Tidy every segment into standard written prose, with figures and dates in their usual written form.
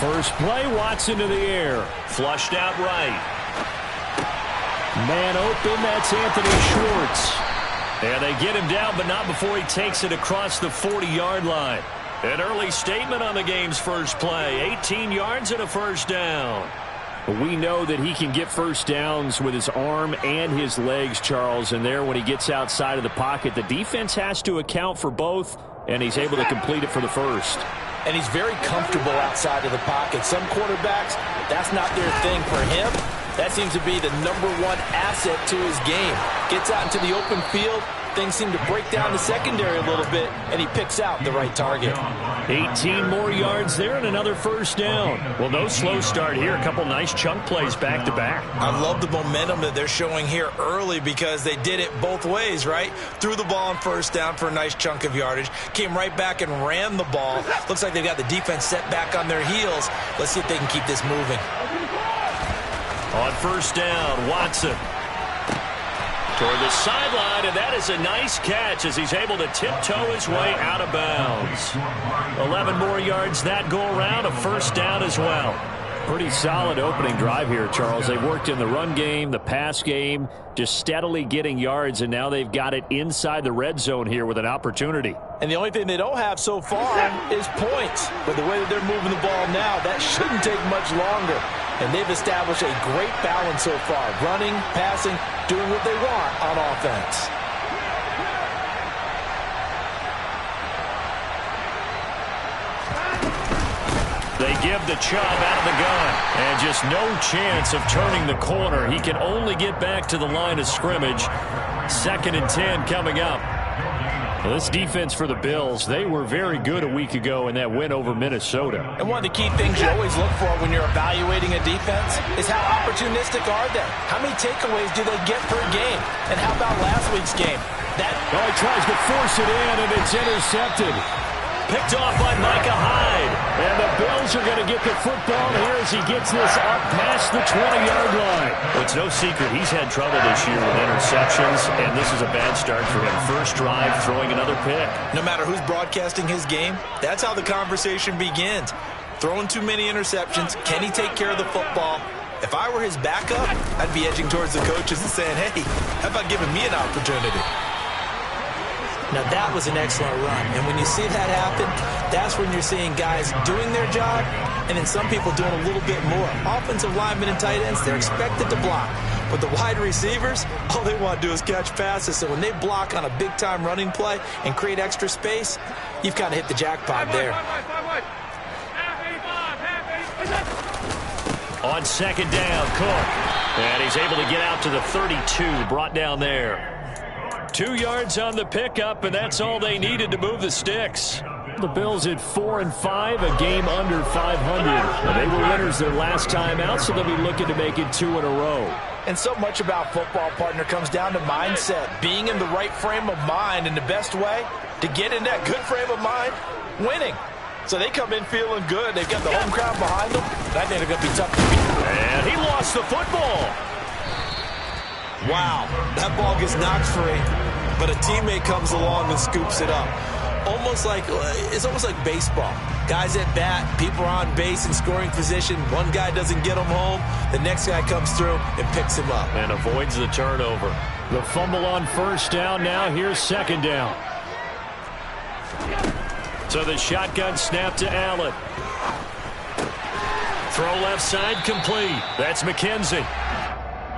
First play, Watson to the air. Flushed out right. Man open, that's Anthony Schwartz. And they get him down, but not before he takes it across the 40-yard line. An early statement on the game's first play. 18 yards and a first down. We know that he can get first downs with his arm and his legs, Charles. And there, when he gets outside of the pocket, the defense has to account for both, and he's able to complete it for the first. And he's very comfortable outside of the pocket. Some quarterbacks, that's not their thing. For him, that seems to be the #1 asset to his game. Gets out into the open field. Things seem to break down the secondary a little bit, and he picks out the right target. 18 more yards there and another first down. Well, no slow start here. A couple nice chunk plays back-to-back. I love the momentum that they're showing here early because they did it both ways, right? Threw the ball on first down for a nice chunk of yardage. Came right back and ran the ball. Looks like they've got the defense set back on their heels. Let's see if they can keep this moving. On first down, Watson toward the sideline, and that is a nice catch as he's able to tiptoe his way out of bounds. 11 more yards that go around, a first down as well. Pretty solid opening drive here, Charles. They've worked in the run game, the pass game, just steadily getting yards, and now they've got it inside the red zone here with an opportunity. And the only thing they don't have so far is points. But the way that they're moving the ball now, that shouldn't take much longer. And they've established a great balance so far. Running, passing, doing what they want on offense. They give the Chubb out of the gun. And just no chance of turning the corner. He can only get back to the line of scrimmage. 2nd and 10 coming up. Well, this defense for the Bills, they were very good a week ago in that win over Minnesota. And one of the key things you always look for when you're evaluating a defense is how opportunistic are they? How many takeaways do they get per game? And how about last week's game? He tries to force it in, and it's intercepted. Picked off by Micah Hyde. And the Bills are going to get the football here as he gets this up past the 20-yard line. Well, it's no secret he's had trouble this year with interceptions, and this is a bad start for him. First drive, throwing another pick. No matter who's broadcasting his game, that's how the conversation begins. Throwing too many interceptions. Can he take care of the football? If I were his backup, I'd be edging towards the coaches and saying, hey, how about giving me an opportunity? Now, that was an excellent run. And when you see that happen, that's when you're seeing guys doing their job and then some people doing a little bit more. Offensive linemen and tight ends, they're expected to block. But the wide receivers, all they want to do is catch passes. So when they block on a big-time running play and create extra space, you've kind of hit the jackpot there. On second down, Cook. And he's able to get out to the 32, brought down there. 2 yards on the pickup, and that's all they needed to move the sticks. The Bills at 4-5, a game under 500. They were winners their last time out, so they'll be looking to make it 2 in a row. And so much about football, partner, comes down to mindset. Being in the right frame of mind, and the best way to get in that good frame of mind, winning. So they come in feeling good. They've got the home crowd behind them. I think they're going to be tough to beat. And he lost the football. Wow, that ball gets knocked free, but a teammate comes along and scoops it up. It's almost like baseball. Guys at bat, people are on base in scoring position. One guy doesn't get him home. The next guy comes through and picks him up. And avoids the turnover. The fumble on first down now. Here's second down. So the shotgun snap to Allen. Throw left side complete. That's McKenzie.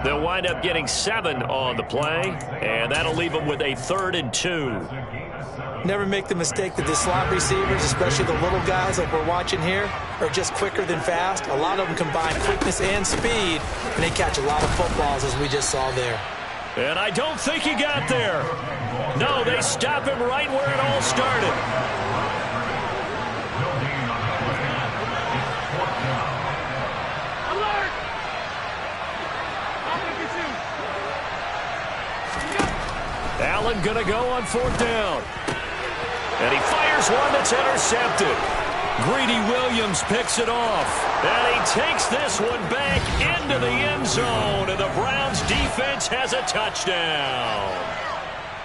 They'll wind up getting 7 on the play, and that'll leave them with a 3rd and 2. Never make the mistake that the slot receivers, especially the little guys like we're watching here, are just quicker than fast. A lot of them combine quickness and speed, and they catch a lot of footballs, as we just saw there. And I don't think he got there. No, they stop him right where it all started. Allen going to go on 4th down. And he fires one that's intercepted. Greedy Williams picks it off. And he takes this one back into the end zone. And the Browns defense has a touchdown.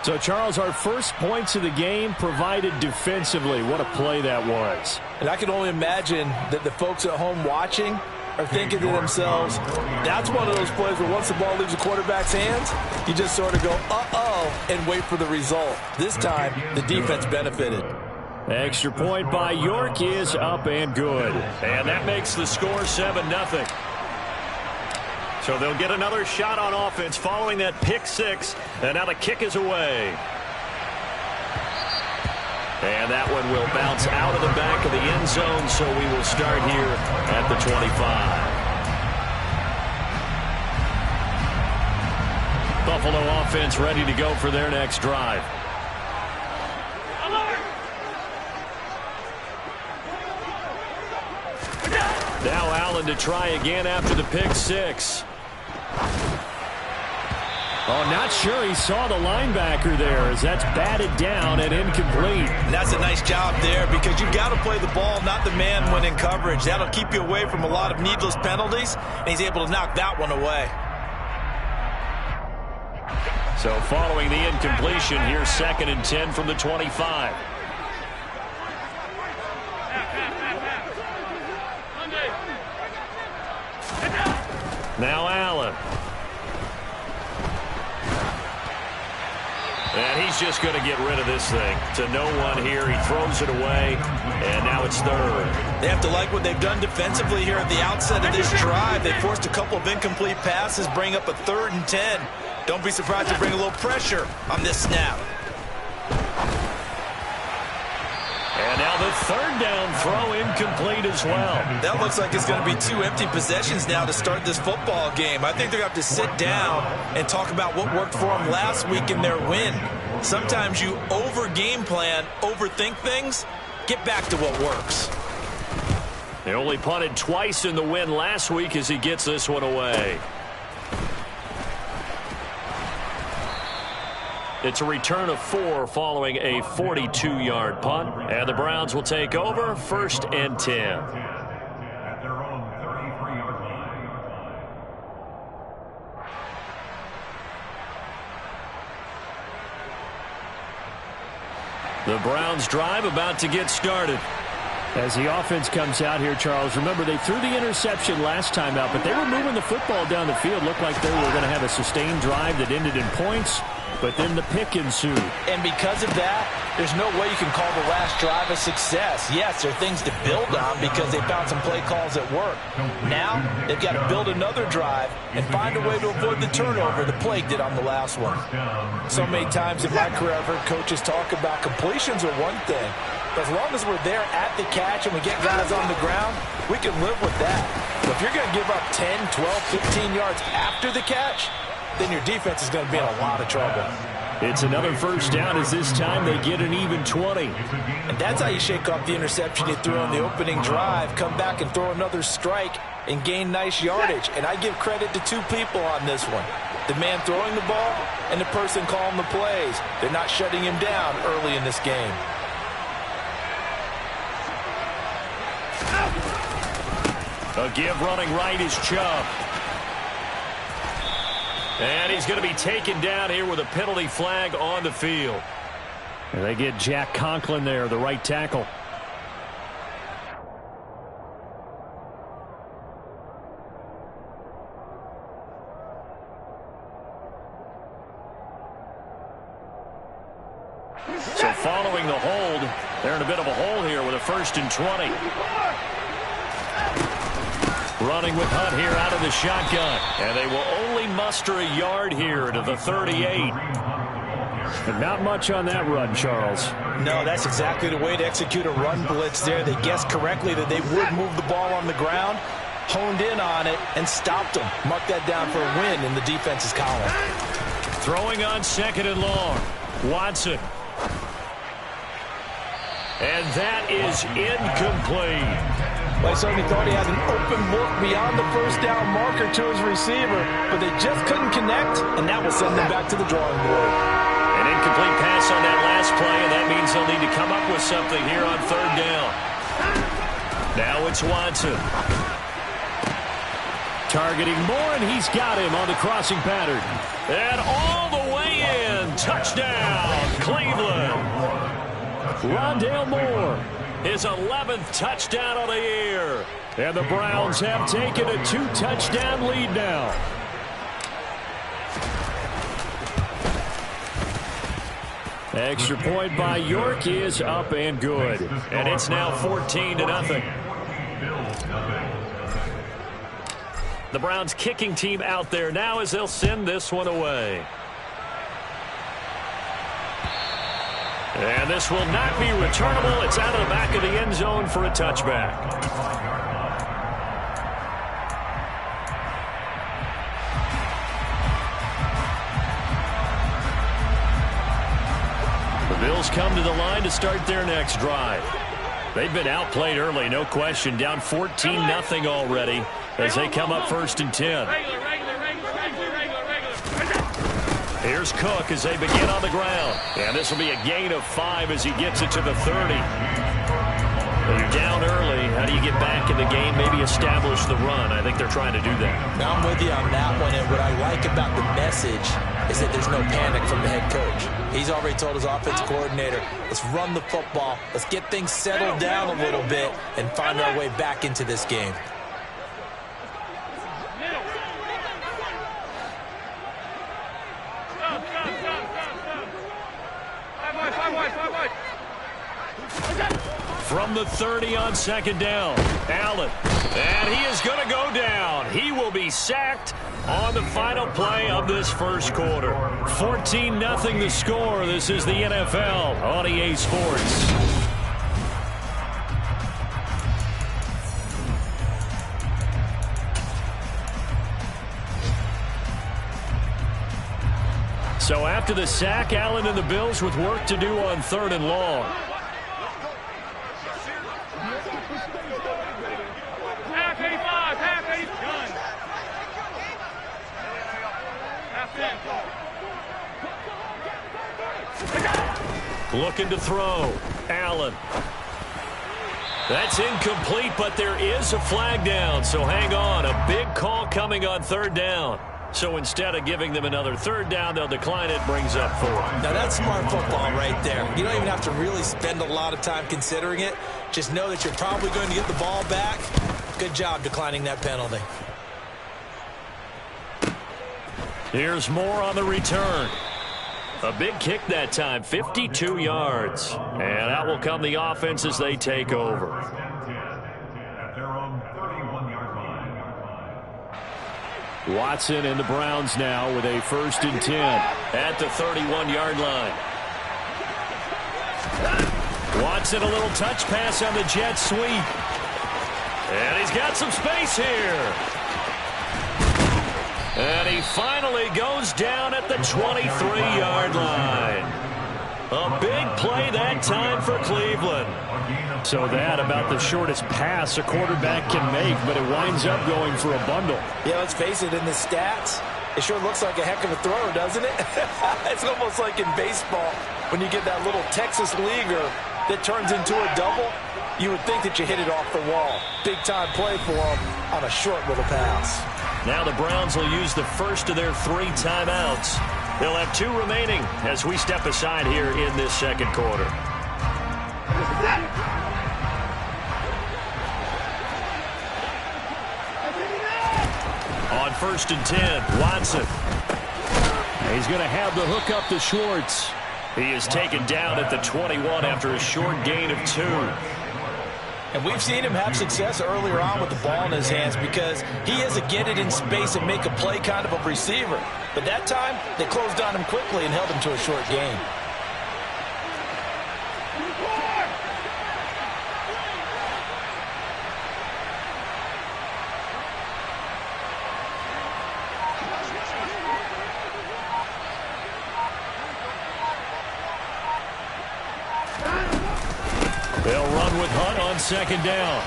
So, Charles, our first points of the game provided defensively. What a play that was. And I can only imagine that the folks at home watching are thinking to themselves, that's one of those plays where once the ball leaves the quarterback's hands, you just sort of go, uh-oh, and wait for the result. This time, the defense benefited. Extra point by York is up and good. And that makes the score 7-0. So they'll get another shot on offense following that pick six. And now the kick is away. And that one will bounce out of the back of the end zone, so we will start here at the 25. Buffalo offense ready to go for their next drive. Now Allen to try again after the pick six. Oh, not sure he saw the linebacker there as that's batted down and incomplete. And that's a nice job there because you've got to play the ball, not the man when in coverage. That'll keep you away from a lot of needless penalties, and he's able to knock that one away. So following the incompletion, here's 2nd and 10 from the 25. Now Allen. And he's just going to get rid of this thing. To no one here. He throws it away. And now it's 3rd. They have to like what they've done defensively here at the outset of this drive. They forced a couple of incomplete passes, bring up a 3rd and 10. Don't be surprised to bring a little pressure on this snap. And now the 3rd down throw incomplete as well. That looks like it's going to be 2 empty possessions now to start this football game. I think they're going to have to sit down and talk about what worked for them last week in their win. Sometimes you over-game plan, overthink things. Get back to what works. They only punted twice in the win last week as he gets this one away. It's a return of 4 following a 42-yard punt. And the Browns will take over 1st and 10. The Browns drive about to get started. As the offense comes out here, Charles, remember they threw the interception last time out, but they were moving the football down the field. Looked like they were going to have a sustained drive that ended in points. But then the pick ensued. And because of that, there's no way you can call the last drive a success. Yes, there are things to build on because they found some play calls that work. Now, they've got to build another drive and find a way to avoid the turnover the play did on the last one. So many times in my career, I've heard coaches talk about completions are one thing. But as long as we're there at the catch and we get guys on the ground, we can live with that. But if you're going to give up 10, 12, 15 yards after the catch, then your defense is going to be in a lot of trouble. It's another 1st down as this time they get an even 20. And that's how you shake off the interception you threw on the opening drive, come back and throw another strike and gain nice yardage. And I give credit to 2 people on this one. The man throwing the ball and the person calling the plays. They're not shutting him down early in this game. A give running right is Chubb. And he's going to be taken down here with a penalty flag on the field. And they get Jack Conklin there, the right tackle. So following the hold, they're in a bit of a hole here with a 1st and 20. Running with Hunt here out of the shotgun. And they will only muster a yard here to the 38. And not much on that run, Charles. No, that's exactly the way to execute a run blitz there. They guessed correctly that they would move the ball on the ground, honed in on it, and stopped them. Mark that down for a win in the defense's column. Throwing on 2nd and long. Watson. And that is incomplete. Well, I certainly thought he had an open look beyond the 1st down marker to his receiver, but they just couldn't connect, and that will send them back to the drawing board. An incomplete pass on that last play, and that means they'll need to come up with something here on 3rd down. Now it's Watson. Targeting Moore, and he's got him on the crossing pattern. And all the way in. Touchdown, Cleveland. Rondale Moore, his 11th touchdown of the year. And the Browns have taken a 2-touchdown lead now. Extra point by York is up and good. And it's now 14-0. The Browns kicking team out there now as they'll send this one away. And this will not be returnable. It's out of the back of the end zone for a touchback. The Bills come to the line to start their next drive. They've been outplayed early, no question. Down 14-0 already as they come up 1st and 10. Here's Cook as they begin on the ground. And this will be a gain of 5 as he gets it to the 30. When you're down early, how do you get back in the game, maybe establish the run? I think they're trying to do that. Now I'm with you on that one, and what I like about the message is that there's no panic from the head coach. He's already told his offensive coordinator, let's run the football, let's get things settled down a little bit and find our way back into this game. From the 30 on 2nd down, Allen. And he is going to go down. He will be sacked on the final play of this first quarter. 14-0 the score. This is the NFL on EA Sports. So after the sack, Allen and the Bills with work to do on 3rd and long. Looking to throw. Allen. That's incomplete, but there is a flag down, so hang on. A big call coming on 3rd down. So instead of giving them another 3rd down, they'll decline it, brings up 4. Now that's smart football right there. You don't even have to really spend a lot of time considering it. Just know that you're probably going to get the ball back. Good job declining that penalty. Here's Moore on the return. A big kick that time, 52 yards. And out will come the offense as they take over. Watson and the Browns now with a 1st and 10 at the 31-yard line. Watson, a little touch pass on the jet sweep. And he's got some space here. And he finally goes down at the 23-yard line. A big play that time for Cleveland. So that about the shortest pass a quarterback can make, but it winds up going for a bundle. Yeah, let's face it, in the stats, it sure looks like a heck of a throw, doesn't it? It's almost like in baseball when you get that little Texas leaguer that turns into a double. You would think that you hit it off the wall. Big-time play for him on a short little pass. Now the Browns will use the first of their 3 timeouts. They'll have 2 remaining as we step aside here in this second quarter. On 1st and 10, Watson. He's going to have the hook up to Schwartz. He is taken down at the 21 after a short gain of 2. And we've seen him have success earlier on with the ball in his hands because he is a get it in space and make a play kind of a receiver. But that time, they closed on him quickly and held him to a short gain. They'll run with Hunt on 2nd down.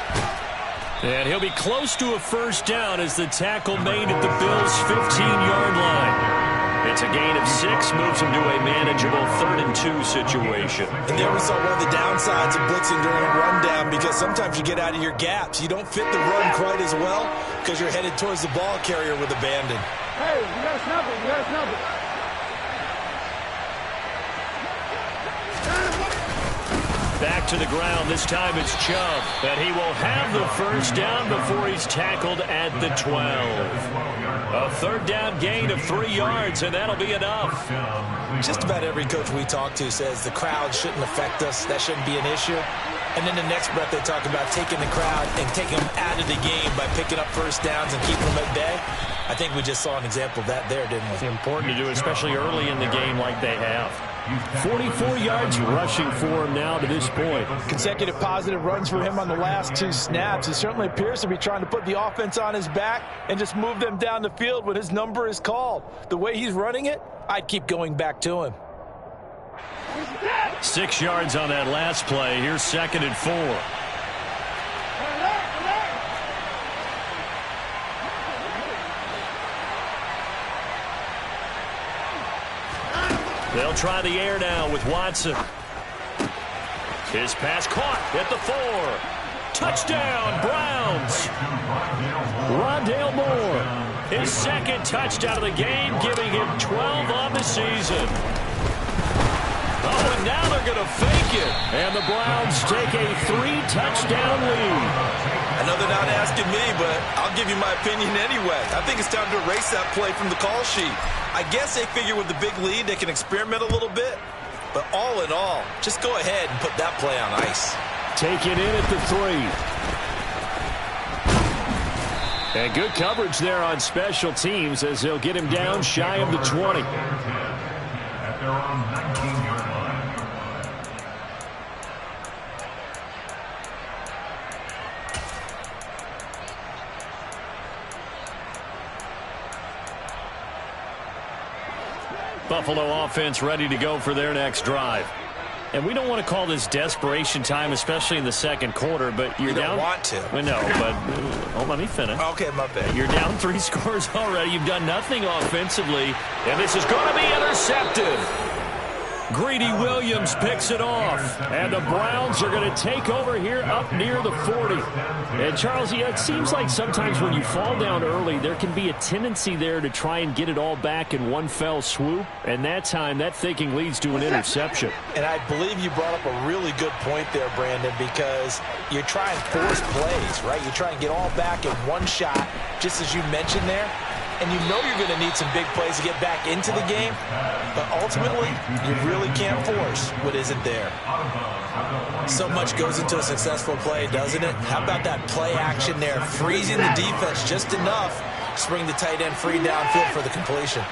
And he'll be close to a 1st down as the tackle made at the Bills' 15-yard line. It's a gain of 6, moves him to a manageable 3rd and 2 situation. And there we saw one of the downsides of blitzing during a rundown because sometimes you get out of your gaps. You don't fit the run quite as well. because you're headed towards the ball carrier with abandon. Hey, you got to snap it. You got to snap it. Back to the ground. This time it's Chubb. And he will have the first down before he's tackled at the 12. A third down gain of 3 yards, and that'll be enough. Just about every coach we talk to says the crowd shouldn't affect us. That shouldn't be an issue. And then the next breath they talk about taking the crowd and taking them out of the game by picking up first downs and keeping them at bay. I think we just saw an example of that there, didn't we? It's important to do, especially early in the game like they have. 44 yards rushing for him now to this point. Consecutive positive runs for him on the last 2 snaps. He certainly appears to be trying to put the offense on his back and just move them down the field when his number is called. The way he's running it, I'd keep going back to him. 6 yards on that last play. Here's 2nd and 4. They'll try the air now with Watson. His pass caught at the 4. Touchdown, Browns. Rondale Moore. His 2nd touchdown of the game, giving him 12 on the season. Oh, and now they're going to fake it. And the Browns take a 3-touchdown lead. I know they're not asking me, but I'll give you my opinion anyway. I think it's time to erase that play from the call sheet. I guess they figure with the big lead they can experiment a little bit. But all in all, just go ahead and put that play on ice. Take it in at the 3. And good coverage there on special teams as they'll get him down shy of the 20. At their own 19-yard line. Buffalo offense ready to go for their next drive. And we don't want to call this desperation time, especially in the second quarter, but you're down. You don't want to. Well, no, but let me finish. Okay, my bad. You're down 3 scores already. You've done nothing offensively, and this is going to be intercepted. Greedy Williams picks it off, and the Browns are going to take over here up near the 40. And, Charles, it seems like sometimes when you fall down early, there can be a tendency there to try and get it all back in one fell swoop, and that time, that thinking leads to an interception. And I believe you brought up a really good point there, Brandon, because you're trying force plays, right? You try and get all back in one shot, just as you mentioned there. And you know you're going to need some big plays to get back into the game, but ultimately, you really can't force what isn't there. So much goes into a successful play, doesn't it? How about that play action there, freezing the defense just enough to spring the tight end free downfield for the completion.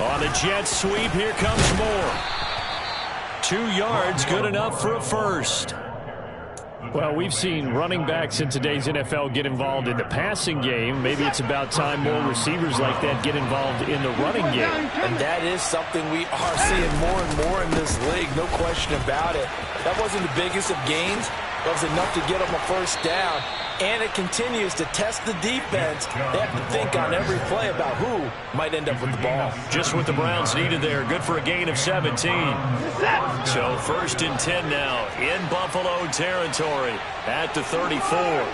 On the jet sweep, here comes Moore. 2 yards, good enough for a first. Well, we've seen running backs in today's NFL get involved in the passing game. Maybe it's about time more receivers like that get involved in the running game. And that is something we are seeing more and more in this league, no question about it. That wasn't the biggest of gains. That was enough to get them a first down. And it continues to test the defense. They have to think on every play about who might end up with the ball. Just what the Browns needed there. Good for a gain of 17. So 1st and 10 now in Buffalo territory at the 34.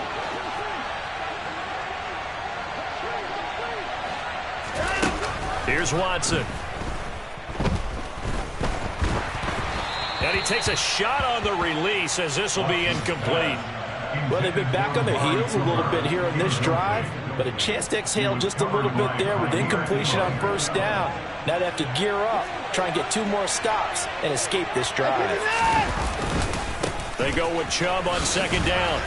Here's Watson. And he takes a shot on the release as this will be incomplete. Well, they've been back on their heels a little bit here on this drive, but a chance to exhale just a little bit there with incompletion on first down. Now they have to gear up, try and get 2 more stops, and escape this drive. They go with Chubb on 2nd down.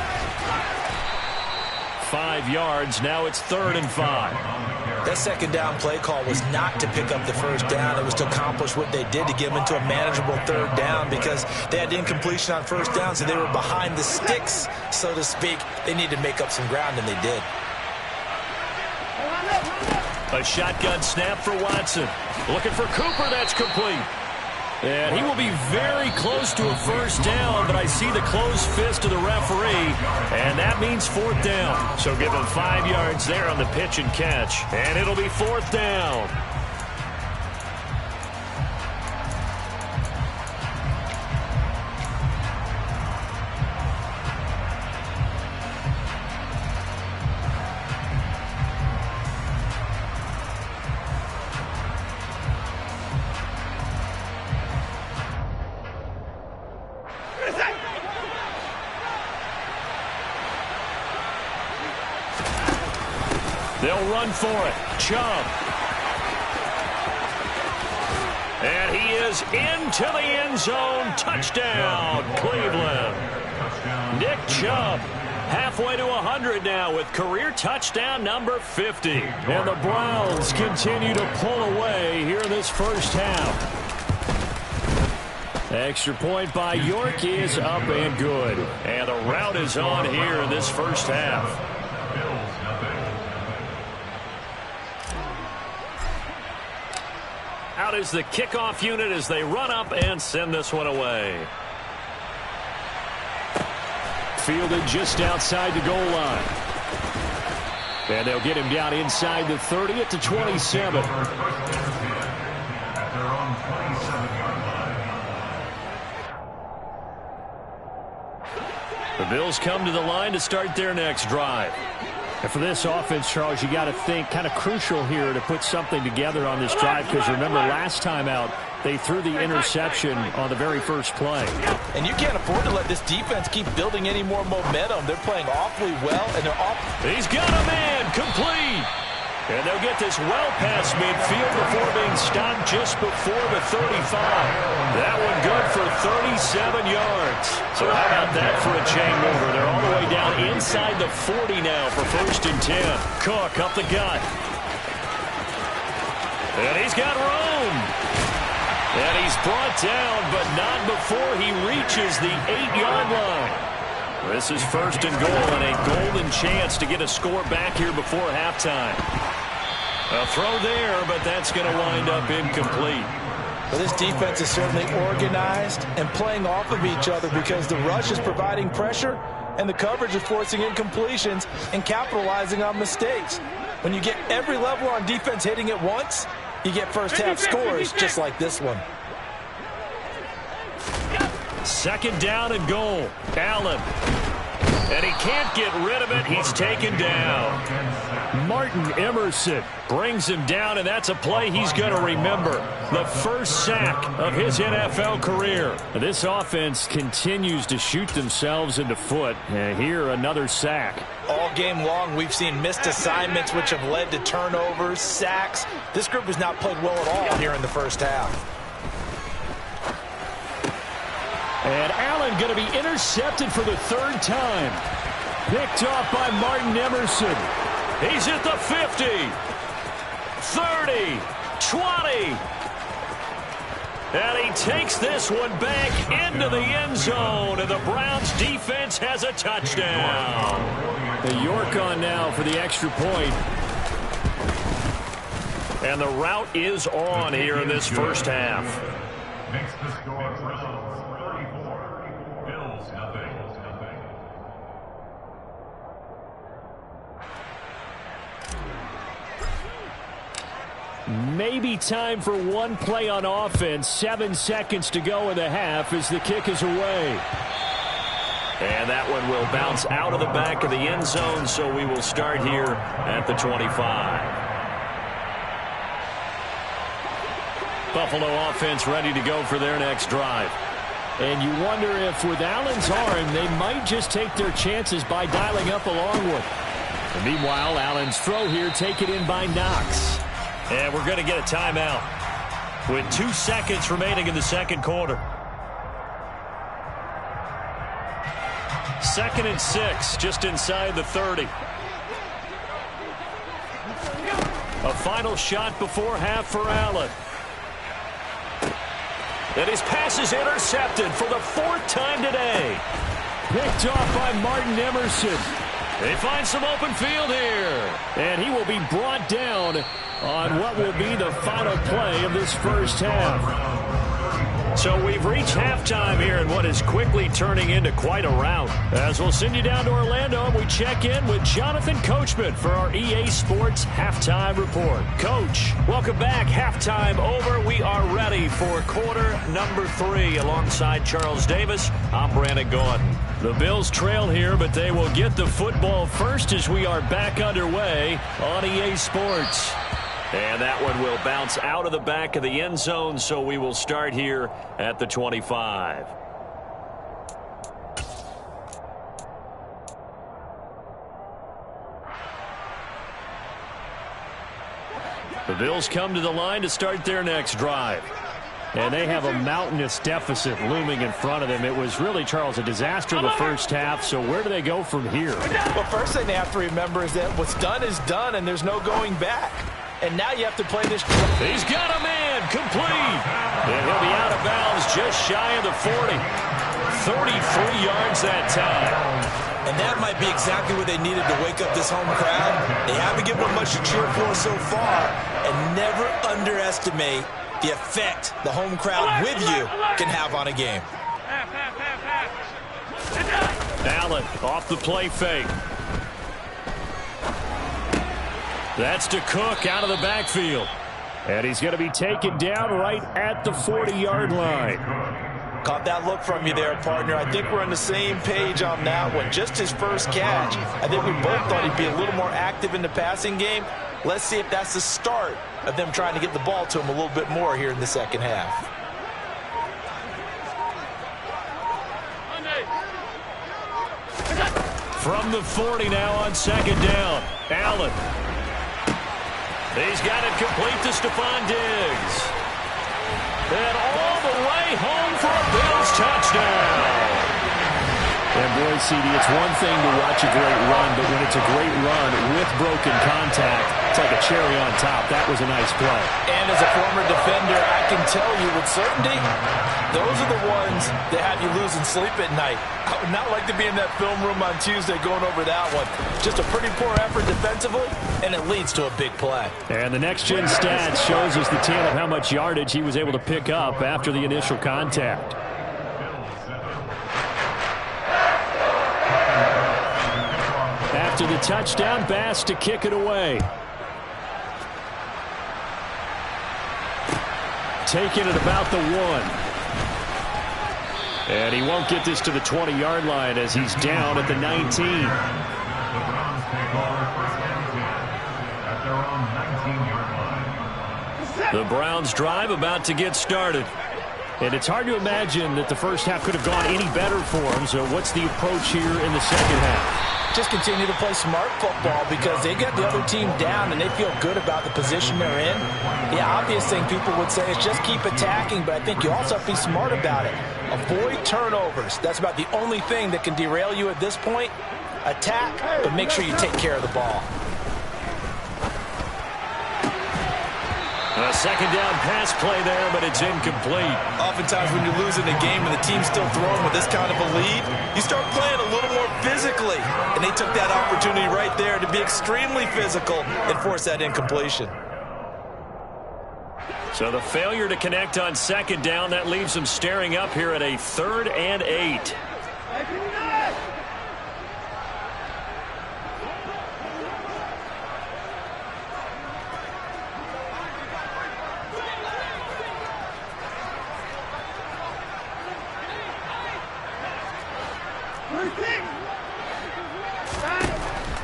5 yards. Now it's 3rd and 5. That 2nd down play call was not to pick up the first down. It was to accomplish what they did to get them into a manageable 3rd down because they had incompletion on first down, so they were behind the sticks, so to speak. They needed to make up some ground, and they did. A shotgun snap for Watson. Looking for Cooper. That's complete. And he will be very close to a first down, but I see the closed fist of the referee, and that means 4th down. So give him 5 yards there on the pitch and catch, and it'll be 4th down. They'll run for it. Chubb. And he is into the end zone. Touchdown, Cleveland. Nick Chubb halfway to 100 now with career touchdown number 50. And the Browns continue to pull away here in this first half. Extra point by York is up and good. And the rout is on here in this first half. Out is the kickoff unit as they run up and send this one away. Fielded just outside the goal line. And they'll get him down inside the 30 at the 27. The Bills come to the line to start their next drive. And for this offense, Charles, you got to think kind of crucial here to put something together on this drive, because remember last time out they threw the interception on the very first play. And you can't afford to let this defense keep building any more momentum. They're playing awfully well, and they're off. He's got a man complete. And they'll get this well past midfield before being stopped just before the 35. That one good for 37 yards. So how about that for a chain mover? They're all the way down inside the 40 now for 1st and 10. Cook up the gut. And he's got room. And he's brought down, but not before he reaches the 8-yard line. This is 1st and goal and a golden chance to get a score back here before halftime. A throw there, but that's going to wind up incomplete. Well, this defense is certainly organized and playing off of each other, because the rush is providing pressure and the coverage is forcing incompletions and capitalizing on mistakes. When you get every level on defense hitting at once, you get first half scores just like this one. 2nd down and goal. Allen. And he can't get rid of it. He's taken down. Martin Emerson brings him down, and that's a play he's going to remember. The first sack of his NFL career. This offense continues to shoot themselves in the foot. And here, another sack. All game long, we've seen missed assignments, which have led to turnovers, sacks. This group has not played well at all here in the first half. And Allen going to be intercepted for the 3rd time. Picked off by Martin Emerson. He's at the 50, 30, 20. And he takes this one back into the end zone, and the Browns defense has a touchdown. The York on now for the extra point. And the rout is on here in this first half. Makes the score 34. Bills nothing. Maybe time for one play on offense. 7 seconds to go in the half as the kick is away. And that one will bounce out of the back of the end zone, so we will start here at the 25. Buffalo offense ready to go for their next drive. And you wonder if with Allen's arm, they might just take their chances by dialing up a long one. And meanwhile, Allen's throw here taken in by Knox. And we're going to get a timeout with 2 seconds remaining in the second quarter. 2nd and 6, just inside the 30. A final shot before half for Allen. And his pass is intercepted for the 4th time today. Picked off by Martin Emerson. They find some open field here. And he will be brought down on what will be the final play of this first half. So we've reached halftime here in what is quickly turning into quite a rout. As we'll send you down to Orlando, and we check in with Jonathan Coachman for our EA Sports Halftime Report. Coach, welcome back. Halftime over. We are ready for quarter number 3. Alongside Charles Davis, I'm Brandon Gordon. The Bills trail here, but they will get the football first as we are back underway on EA Sports. And that one will bounce out of the back of the end zone, so we will start here at the 25. The Bills come to the line to start their next drive. And they have a mountainous deficit looming in front of them. It was really, Charles, a disaster in the first half. So where do they go from here? Well, first thing they have to remember is that what's done is done, and there's no going back. And now you have to play this. He's got a man, complete. And he'll be out of bounds just shy of the 40. 33 yards that time. And that might be exactly what they needed to wake up this home crowd. They haven't given them much to cheer for so far. And never underestimate the effect the home crowd with you can have on a game. Allen off the play fake. That's to Cook out of the backfield. And he's going to be taken down right at the 40-yard line. Caught that look from you there, partner. I think we're on the same page on that one. Just his first catch. I think we both thought he'd be a little more active in the passing game. Let's see if that's the start of them trying to get the ball to him a little bit more here in the second half. From the 40 now on second down. Allen. He's got it complete to Stephon Diggs. And all the way home for a Bills touchdown. And boy, CD, it's one thing to watch a great run, but when it's a great run with broken contact, it's like a cherry on top. That was a nice play. And as a former defender, I can tell you with certainty, those are the ones that have you losing sleep at night. I would not like to be in that film room on Tuesday going over that one. Just a pretty poor effort defensively, and it leads to a big play. And the next-gen stats shows us the tale of how much yardage he was able to pick up after the initial contact. After the touchdown, Bass to kick it away. Taking it about the 1. And he won't get this to the 20-yard line as he's down at the 19. The Browns take over first and 10 at their own 19-yard line. The Browns drive about to get started. And it's hard to imagine that the first half could have gone any better for them. So what's the approach here in the second half? Just continue to play smart football because they get the other team down and they feel good about the position they're in. The obvious thing people would say is just keep attacking, but I think you also have to be smart about it. Avoid turnovers. That's about the only thing that can derail you at this point. Attack, but make sure you take care of the ball. A second down pass play there, but it's incomplete. Oftentimes when you're losing a game and the team's still throwing with this kind of a lead, you start playing a little more physically. And they took that opportunity right there to be extremely physical and force that incompletion. So the failure to connect on second down, that leaves them staring up here at a 3rd and 8.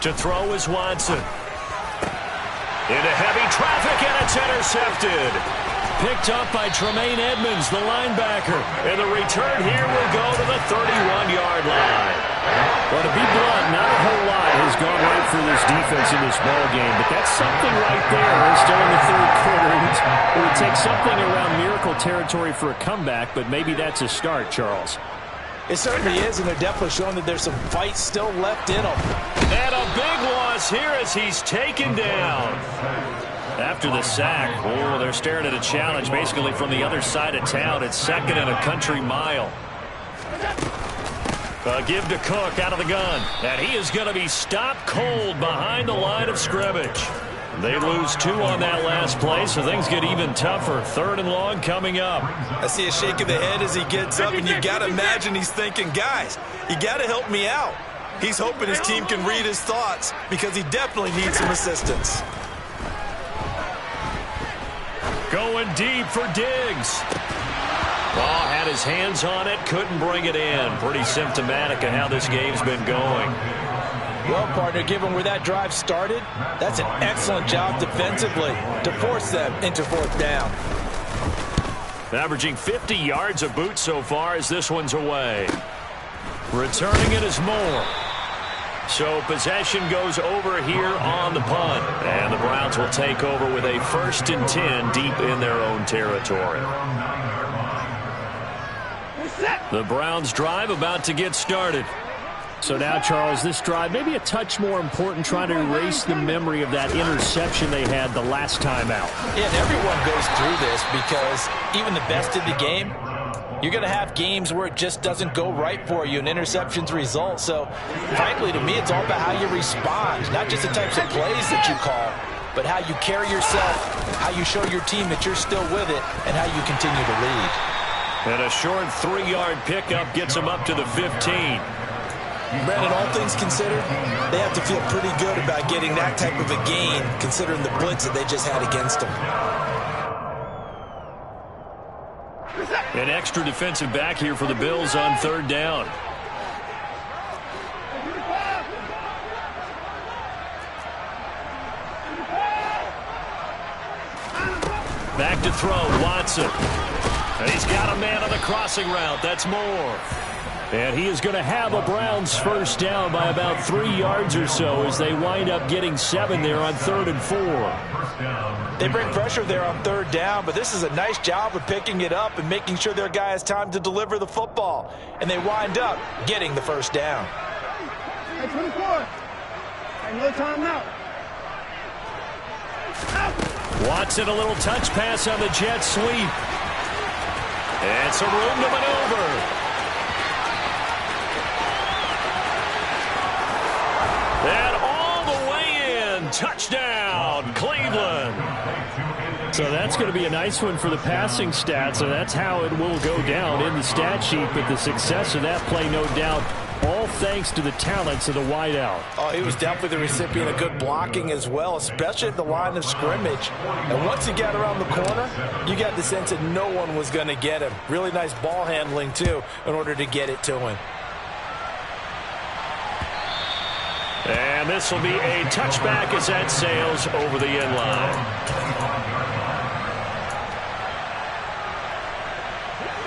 To throw is Watson. Into heavy traffic, and it's intercepted. Picked up by Tremaine Edmonds, the linebacker. And the return here will go to the 31-yard line. Well, to be blunt, not a whole lot has gone right for this defense in this ball game, but that's something right there. Still in the third quarter. It would take something around miracle territory for a comeback, but maybe that's a start, Charles. It certainly is, and they're definitely showing that there's some fight still left in them. And a big loss here as he's taken down. After the sack, oh, they're staring at a challenge basically from the other side of town. It's 2nd and a country mile. Give to Cook out of the gun. And he is going to be stopped cold behind the line of scrimmage. They lose 2 on that last play, so things get even tougher. 3rd and long coming up. I see a shake of the head as he gets up, and you got to imagine he's thinking, guys, you got to help me out. He's hoping his team can read his thoughts because he definitely needs some assistance. Going deep for Diggs. Ball had his hands on it, couldn't bring it in. Pretty symptomatic of how this game's been going. Well, partner, given where that drive started, that's an excellent job defensively to force them into 4th down. Averaging 50 yards a boot so far as this one's away. Returning it is Moore. So possession goes over here on the punt. And the Browns will take over with a 1st and 10 deep in their own territory. The Browns drive about to get started. So now, Charles, this drive maybe a touch more important, trying to erase the memory of that interception they had the last time out. Yeah, and everyone goes through this because even the best in the game, you're going to have games where it just doesn't go right for you and interceptions result. So, frankly, to me, it's all about how you respond, not just the types of plays that you call, but how you carry yourself, how you show your team that you're still with it, and how you continue to lead. And a short 3-yard pickup gets him up to the 15. Brandon, all things considered, they have to feel pretty good about getting that type of a gain, considering the blitz that they just had against them. An extra defensive back here for the Bills on 3rd down. Back to throw, Watson. And he's got a man on the crossing route. That's Moore. And he is going to have a Browns 1st down by about 3 yards or so as they wind up getting 7 there on 3rd and 4. They bring pressure there on 3rd down, but this is a nice job of picking it up and making sure their guy has time to deliver the football. And they wind up getting the 1st down. Hey, 24. Hey, no time now. Watson, a little touch pass on the jet sweep. And some room to maneuver. And all the way in. Touchdown, Cleveland. So that's going to be a nice one for the passing stats, and that's how it will go down in the stat sheet. But the success of that play, no doubt, all thanks to the talents of the wideout. Oh, he was definitely the recipient of good blocking as well, especially at the line of scrimmage. And once he got around the corner, you got the sense that no one was going to get him. Really nice ball handling, too, in order to get it to him. And this will be a touchback as that sails over the end line.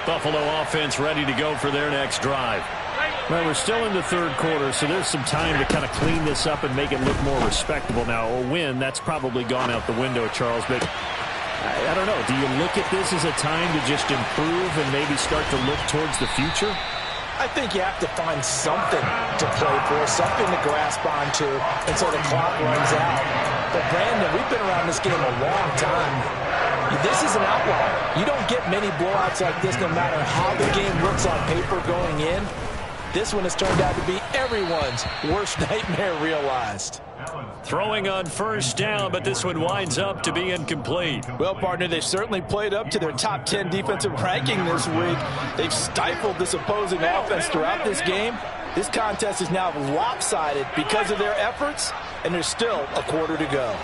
Buffalo offense ready to go for their next drive. Well, we're still in the 3rd quarter, so there's some time to kind of clean this up and make it look more respectable. Now, a win, that's probably gone out the window, Charles, but I don't know. Do you look at this as a time to just improve and maybe start to look towards the future? I think you have to find something to play for, something to grasp onto until the clock runs out. But, Brandon, we've been around this game a long time. This is an outlier. You don't get many blowouts like this no matter how the game looks on paper going in. This one has turned out to be everyone's worst nightmare realized. Throwing on 1st down, but this one winds up to be incomplete. Well, partner, they've certainly played up to their top 10 defensive ranking this week. They've stifled this opposing offense throughout this game. This contest is now lopsided because of their efforts, and there's still a quarter to go.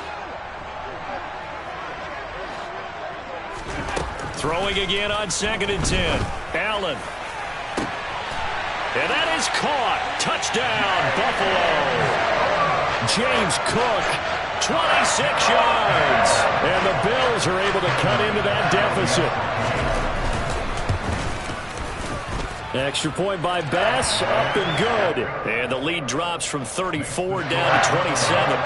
Throwing again on 2nd and 10. Allen. And that is caught. Touchdown, Buffalo. James Cook, 26 yards. And the Bills are able to cut into that deficit. Extra point by Bass, up and good. And the lead drops from 34 down to 27.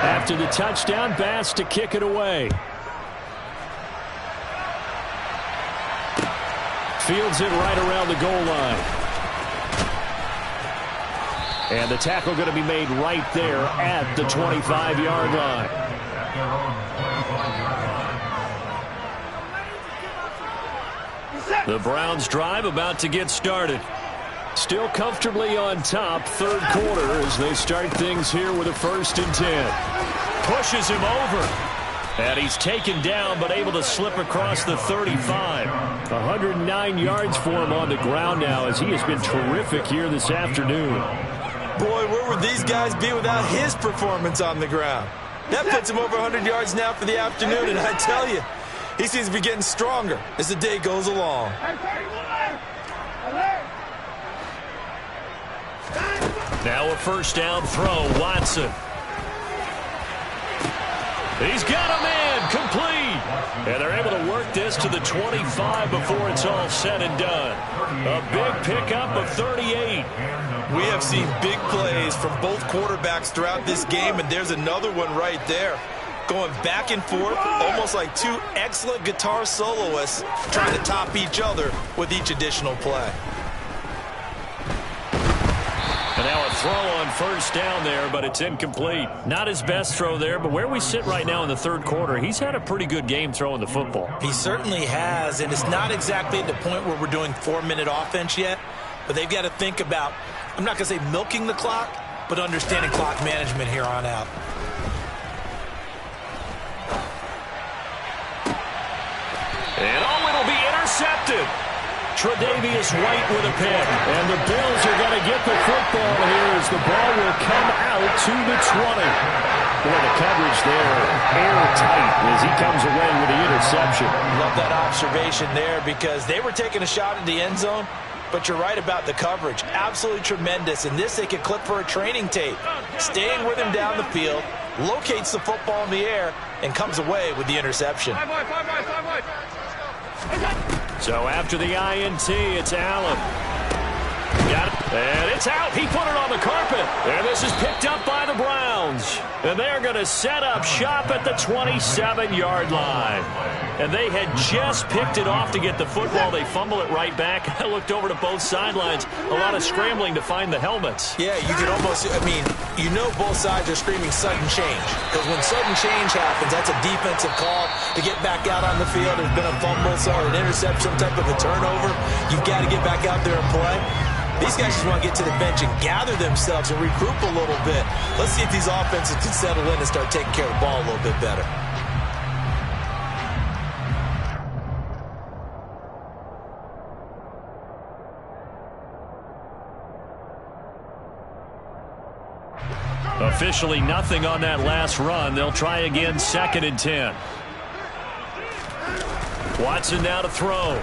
After the touchdown, Bass to kick it away. Fields it right around the goal line. And the tackle going to be made right there at the 25-yard line. The Browns drive about to get started. Still comfortably on top, 3rd quarter as they start things here with a 1st and 10. Pushes him over. And he's taken down but able to slip across the 35. 109 yards for him on the ground now as he has been terrific here this afternoon. Boy, where would these guys be without his performance on the ground? That puts him over 100 yards now for the afternoon, and I tell you, he seems to be getting stronger as the day goes along. Now a 1st down throw, Watson. He's got a man complete. And they're able to work this to the 25 before it's all said and done. A big pickup of 38. We have seen big plays from both quarterbacks throughout this game, and there's another one right there. Going back and forth, almost like two excellent guitar soloists trying to top each other with each additional play. And now a throw on first down there, but it's incomplete. Not his best throw there, but where we sit right now in the third quarter, he's had a pretty good game throwing the football. He certainly has, and it's not exactly at the point where we're doing 4-minute offense yet, but they've got to think about, I'm not going to say milking the clock, but understanding clock management here on out. And it'll be intercepted. Tre'Davious White with a pick. And the Bills are going to get the football here as the ball will come out to the 20. Boy, the coverage there, airtight as he comes away with the interception. Love that observation there because they were taking a shot at the end zone, but you're right about the coverage. Absolutely tremendous. And this they could clip for a training tape. Staying with him down the field, locates the football in the air, and comes away with the interception. So after the INT, it's Allen. Got it. And it's out. He put it on the carpet. And this is picked up by the Browns. And they're going to set up shop at the 27-yard line. And they had just picked it off to get the football. They fumble it right back. I looked over to both sidelines. A lot of scrambling to find the helmets. Yeah, you could almost, you know both sides are screaming sudden change. Because when sudden change happens, that's a defensive call to get back out on the field. There's been a fumble, or an interception, some type of a turnover. You've got to get back out there and play. These guys just want to get to the bench and gather themselves and regroup a little bit. Let's see if these offenses can settle in and start taking care of the ball a little bit better. Officially nothing on that last run. They'll try again, 2nd and 10. Watson now to throw.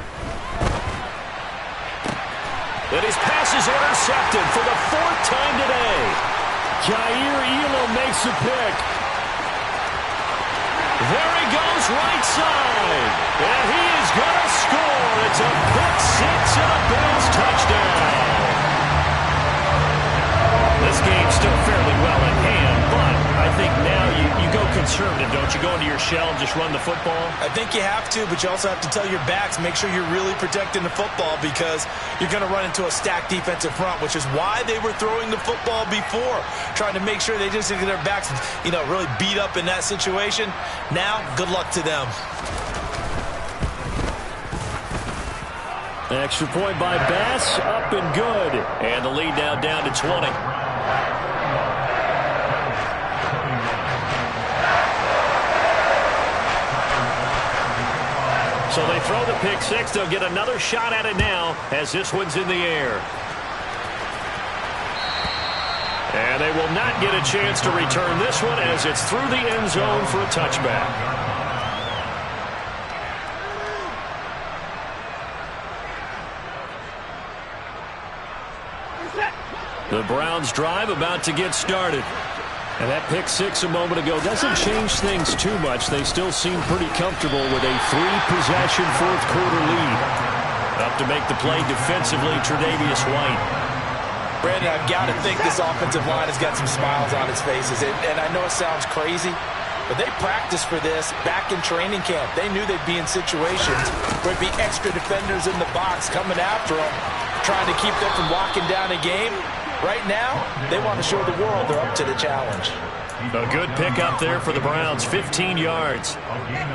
And his pass is intercepted for the 4th time today. Jair Elam makes a pick. There he goes, right side. And he is going to score. It's a pick six and a Bills touchdown. This game's still fairly well in hand, but I think now you go conservative, don't you? Go into your shell and just run the football? I think you have to, but you also have to tell your backs, make sure you're really protecting the football because you're going to run into a stacked defensive front, which is why they were throwing the football before, trying to make sure they just get their backs, really beat up in that situation. Now, good luck to them. Extra point by Bass, up and good. And the lead now down to 20. So they throw the pick six. They'll get another shot at it now as this one's in the air. And they will not get a chance to return this one as it's through the end zone for a touchback. The Browns drive about to get started. And that pick six a moment ago doesn't change things too much. They still seem pretty comfortable with a 3-possession fourth-quarter lead. Up to make the play defensively, Tre'Davious White. Brandon, I've got to think this offensive line has got some smiles on its faces. And I know it sounds crazy, but they practiced for this back in training camp. They knew they'd be in situations where it'd be extra defenders in the box coming after them, trying to keep them from locking down a game. Right now, they want to show the world they're up to the challenge. A good pickup there for the Browns, 15 yards.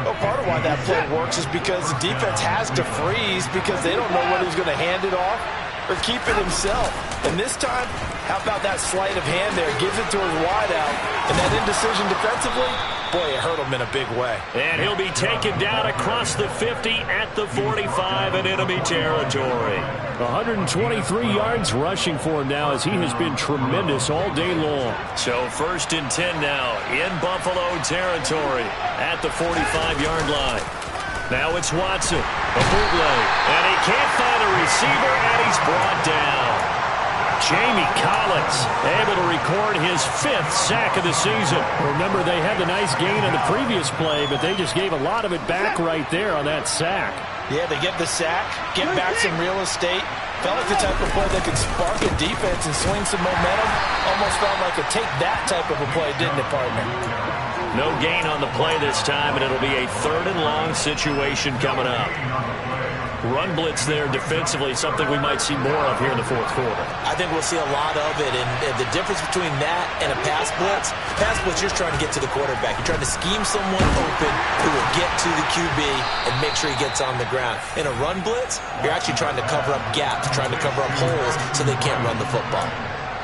Well, part of why that play works is because the defense has to freeze because they don't know whether he's going to hand it off or keep it himself. And this time, how about that sleight of hand there? Gives it to his wideout. And that indecision defensively, boy, it hurt him in a big way. And he'll be taken down across the 50 at the 45 in enemy territory. 123 yards rushing for him now as he has been tremendous all day long. So 1st and 10 now in Buffalo territory at the 45-yard line. Now it's Watson, a bootleg, and he can't find a receiver, and he's brought down. Jamie Collins able to record his 5th sack of the season. Remember, they had the nice gain on the previous play, but they just gave a lot of it back right there on that sack. Yeah, they get the sack, get back some real estate. Felt like the type of play that could spark a defense and swing some momentum. Almost felt like a take that type of a play, didn't it, partner? No gain on the play this time, and it'll be a 3rd and long situation coming up. Run blitz there defensively, something we might see more of here in the 4th quarter. I think we'll see a lot of it, and the difference between that and a pass blitz, you're just trying to get to the quarterback. You're trying to scheme someone open who will get to the QB and make sure he gets on the ground. In a run blitz, you're actually trying to cover up gaps, trying to cover up holes so they can't run the football.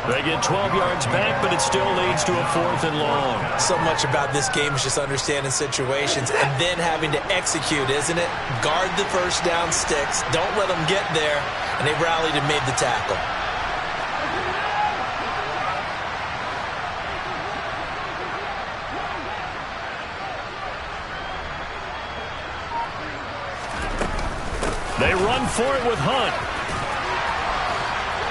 They get 12 yards back, but it still leads to a 4th and long. So much about this game is just understanding situations and then having to execute, isn't it? Guard the first down sticks. Don't let them get there. And they rallied and made the tackle. They run for it with Hunt.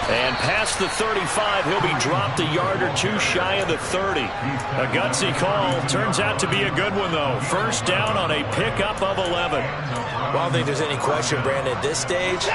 And past the 35, he'll be dropped a yard or two shy of the 30. A gutsy call. Turns out to be a good one, though. First down on a pickup of 11. Well, I don't think there's any question, Brandon, at this stage.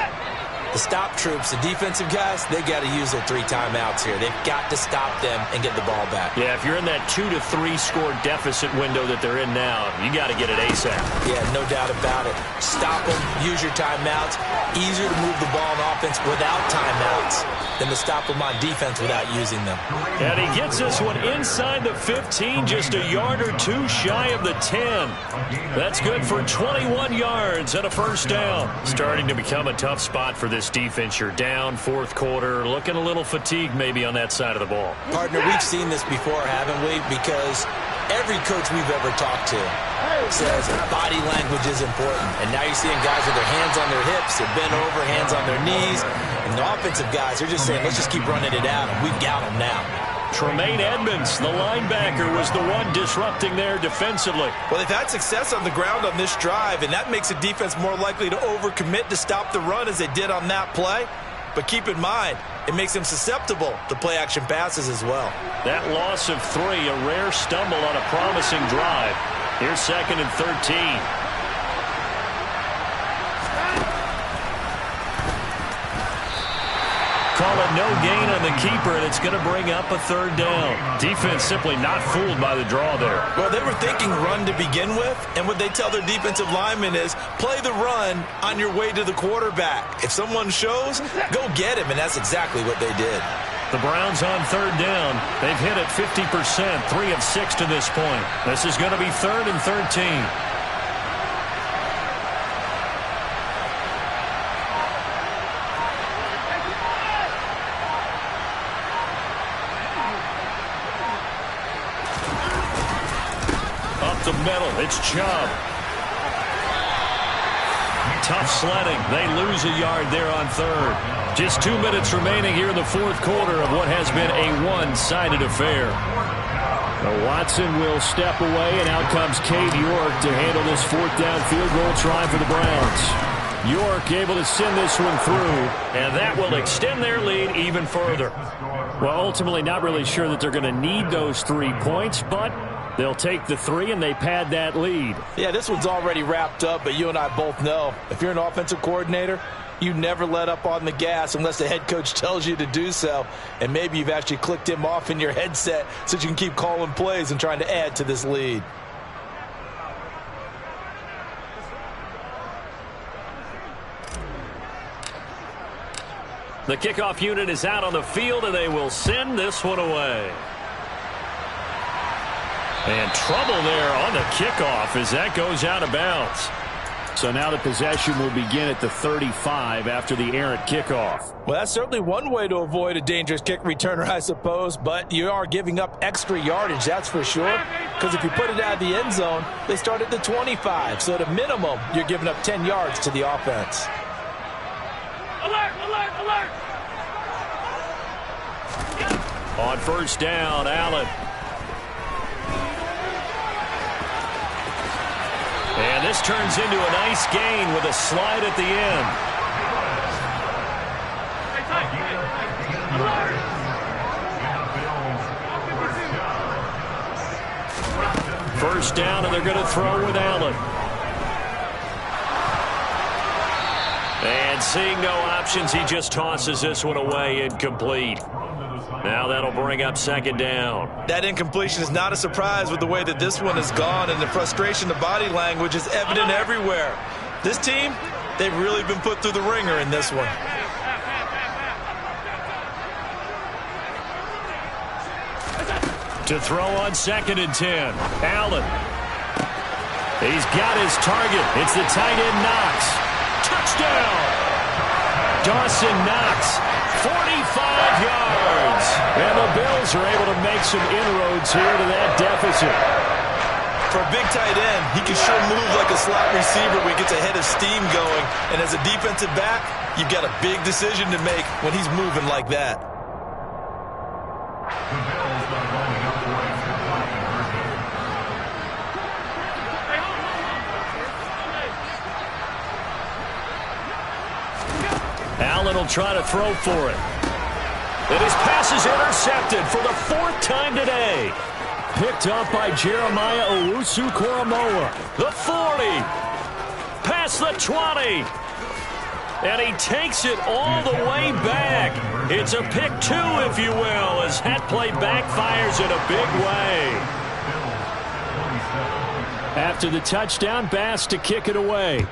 The stop troops, the defensive guys, they got to use their 3 timeouts here. They've got to stop them and get the ball back. Yeah, if you're in that 2 to 3 score deficit window that they're in now, you got to get it ASAP. Yeah, no doubt about it. Stop them, use your timeouts. Easier to move the ball on offense without timeouts than to stop them on defense without using them. And he gets this one inside the 15, just a yard or two shy of the 10. That's good for 21 yards and a first down. Starting to become a tough spot for this defense. You're down 4th quarter, looking a little fatigued maybe on that side of the ball. Partner, we've seen this before, haven't we? Because every coach we've ever talked to says body language is important. And now you're seeing guys with their hands on their hips, they're bent over, hands on their knees. And the offensive guys are just saying, let's just keep running it out, and we've got them now. Tremaine Edmonds, the linebacker, was the one disrupting there defensively. Well, they've had success on the ground on this drive, and that makes a defense more likely to overcommit to stop the run as they did on that play. But keep in mind, it makes them susceptible to play-action passes as well. That loss of 3, a rare stumble on a promising drive. Here's 2nd and 13. Call it no gain on the keeper, and it's going to bring up a 3rd down. Defense simply not fooled by the draw there. Well, they were thinking run to begin with, and what they tell their defensive linemen is play the run on your way to the quarterback. If someone shows, go get him, and that's exactly what they did. The Browns on 3rd down. They've hit it 50%, 3 of 6 to this point. This is going to be 3rd and 13. The middle, it's Chubb. Tough sledding. They lose a yard there on 3rd. Just 2 minutes remaining here in the 4th quarter of what has been a one-sided affair. Now Watson will step away, and out comes Cade York to handle this 4th down field goal try for the Browns. York able to send this one through, and that will extend their lead even further. Well, ultimately not really sure that they're going to need those 3 points, but they'll take the 3, and they pad that lead. Yeah, this one's already wrapped up, but you and I both know if you're an offensive coordinator, you never let up on the gas unless the head coach tells you to do so. And maybe you've actually clicked him off in your headset so you can keep calling plays and trying to add to this lead. The kickoff unit is out on the field, and they will send this one away. And trouble there on the kickoff as that goes out of bounds. So now the possession will begin at the 35 after the errant kickoff. Well, that's certainly one way to avoid a dangerous kick returner, I suppose, but you are giving up extra yardage, that's for sure, because if you put it out of the end zone, they start at the 25. So at a minimum, you're giving up 10 yards to the offense. Alert, alert, alert! On 1st down, Allen. And this turns into a nice gain with a slide at the end. Alert! first down, and they're going to throw with Allen. And seeing no options, he just tosses this one away, incomplete. Now that'll bring up second down. That incompletion is not a surprise with the way that this one has gone, and the frustration, the body language is evident everywhere. This team, they've really been put through the ringer in this one. To throw on 2nd and 10. Allen. He's got his target. It's the tight end Knox. Touchdown! Dawson Knox, 45 yards. And the Bills are able to make some inroads here to that deficit. For a big tight end, he can sure move like a slot receiver when he gets a head of steam going. And as a defensive back, you've got a big decision to make when he's moving like that. Allen will try to throw for it. And his pass is intercepted for the 4th time today. Picked up by Jeremiah Owusu-Koramoah. The 40. Past the 20. And he takes it all the way back. It's a pick 2, if you will, as that play backfires in a big way. After the touchdown, Bass to kick it away.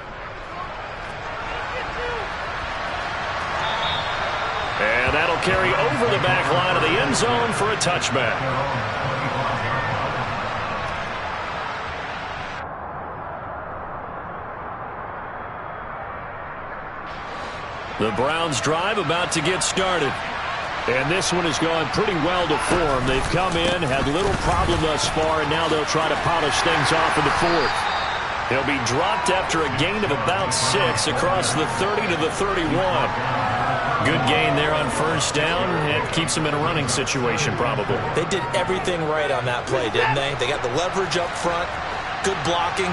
And that'll carry over the back line of the end zone for a touchback. The Browns drive about to get started. And this one has gone pretty well to form. They've come in, had little problem thus far, and now they'll try to polish things off in the 4th. He'll be dropped after a gain of about 6 across the 30 to the 31. Good gain there on first down. It keeps them in a running situation, probably. They did everything right on that play, didn't they? They got the leverage up front, good blocking,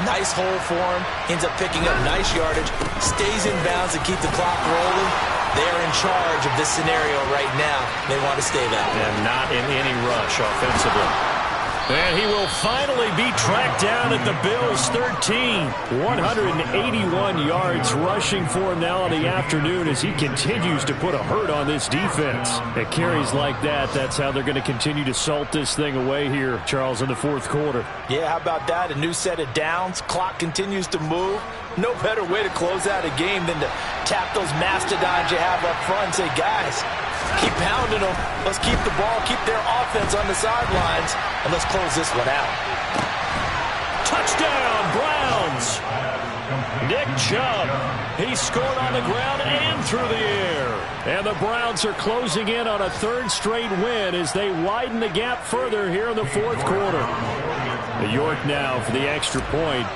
nice hole for him, ends up picking up nice yardage, stays in bounds to keep the clock rolling. They're in charge of this scenario right now. They want to stay that way. And not in any rush offensively. And he will finally be tracked down at the Bills' 13. 181 yards rushing for him now in the afternoon as he continues to put a hurt on this defense. At carries like that, that's how they're going to continue to salt this thing away here, Charles, in the 4th quarter. Yeah, how about that? A new set of downs. Clock continues to move. No better way to close out a game than to tap those mastodons you have up front and say, guys, keep pounding them. Let's keep the ball, keep their offense on the sidelines, and let's close this one out. Touchdown, Browns. Nick Chubb. He scored on the ground and through the air. And the Browns are closing in on a 3rd straight win as they widen the gap further here in the 4th quarter. York now for the extra point.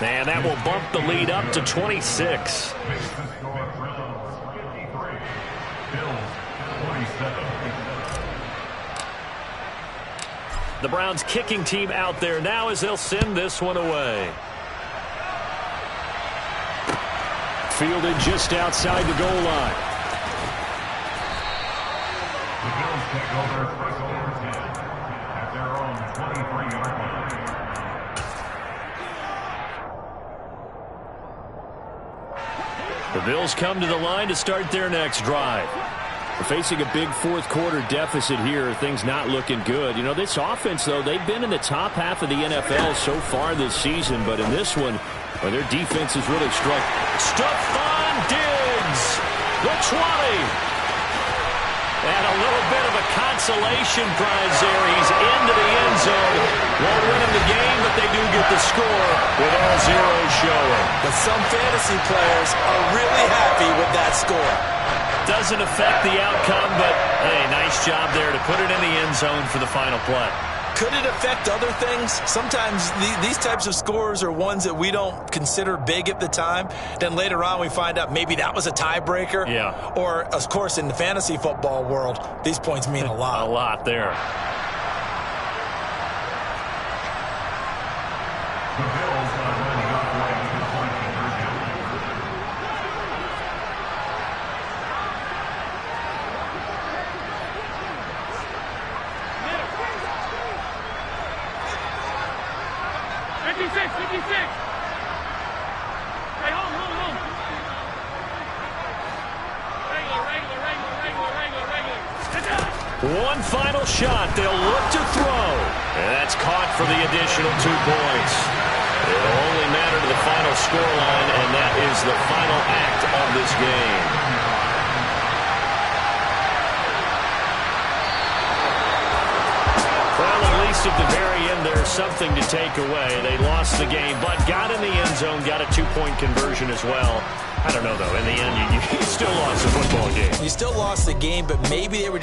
And that will bump the lead up to 26. The Browns kicking team out there now as they'll send this one away. Fielded just outside the goal line. The Bills take over first and 10 at their own 23-yard line. The Bills come to the line to start their next drive. Facing a big 4th quarter deficit here, things not looking good. You know, this offense, though, they've been in the top half of the NFL so far this season, but in this one, well, their defense is really struck. Stephon Diggs, the 20. And a little bit of a consolation prize there. He's into the end zone. Won't win him the game, but they do get the score with all zeros showing. But some fantasy players are really happy with that score. Doesn't affect the outcome, but, hey, nice job there to put it in the end zone for the final play. Could it affect other things? Sometimes these types of scores are ones that we don't consider big at the time. Then later on we find out maybe that was a tiebreaker. Yeah. Or, of course, in the fantasy football world, these points mean a lot. A lot there. The Bills are lining up for a two-point conversion. One final shot. They'll look to throw. And that's caught for the additional 2 points. It'll only matter to the final scoreline, and that is the final act of this game. Well, at least at the very end, there's something to take away. They lost the game, but got in the end zone, got a 2-point conversion as well. I don't know, though. In the end, you still lost the football game. You still lost the game, but maybe they were